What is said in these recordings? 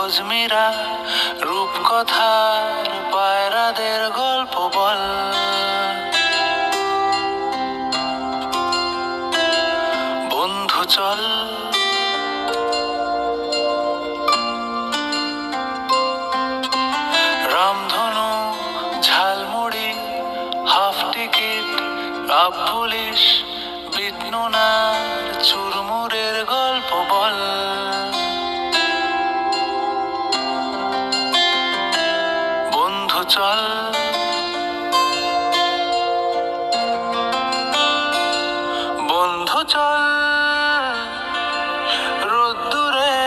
অজমিরা রূপকথার পায়রাদের গল্প বল। বন্ধু চল রামধনু ঝালমুড়ি হাফ টিকিট আপ পুলিশ বিটনুনার চুরমুরের গল্প বল। বন্ধু চল বন্ধু চল রোদ্দুরে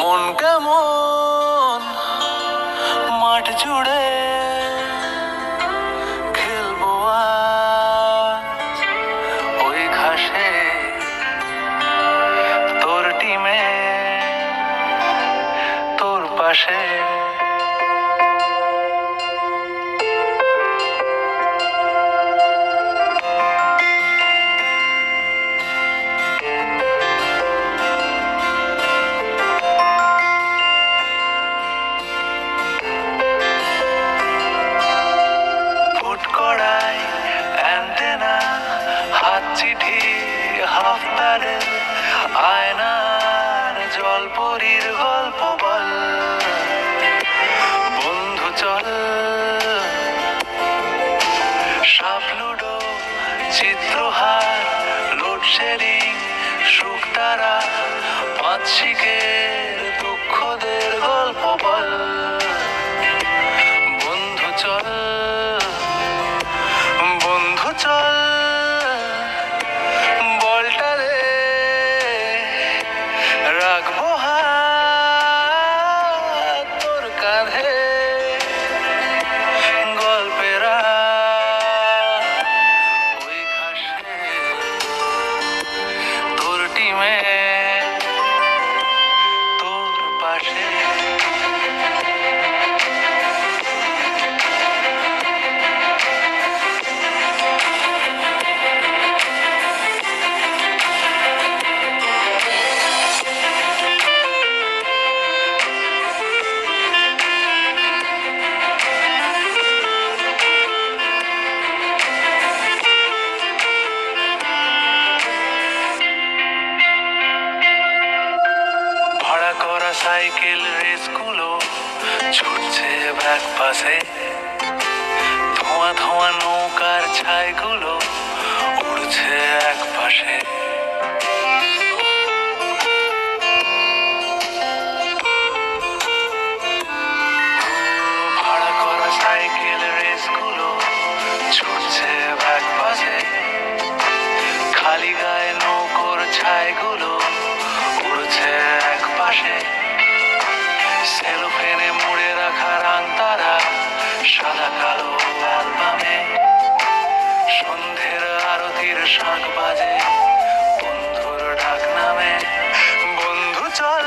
মন কেমন মাঠ জুড়ে খেলবো আজ ওই ঘাসে তোর টিমে তোর পাশে। চিঠি হাফতারে আয়নার জলপরীর গল্প বল। বন্ধু চল সাপ লুডো চিত্রহার লোডশেডিং শুকতারা পাঁচশিকের দুঃখদের গল্প বল। বন্ধু চল বন্ধু চল রাখবো হাত তোর কাঁধে গল্পেরা ওই ঘাসে তোর টিমে তোর পাশে। সাইকেল রেসগুলো ছুটছে ব্যাক পাশে, ধোঁয়া ধোঁয়া নৌকার ছাইগুলো উড়ছে এক পাশে। ভাড়া করা সাইকেল রেসগুলো ছুটছে ব্যাক পাশে, খালি গায়ে নৌকোর ছাইগুলো উড়ছে এক পাশে। সেলোফেনে মুড়ে রাখা রাংতারা সাদা কালো অ্যালবামে, সন্ধ্যের আরতির শাঁখ বাজে বন্ধুর ডাক নামে। বন্ধু চল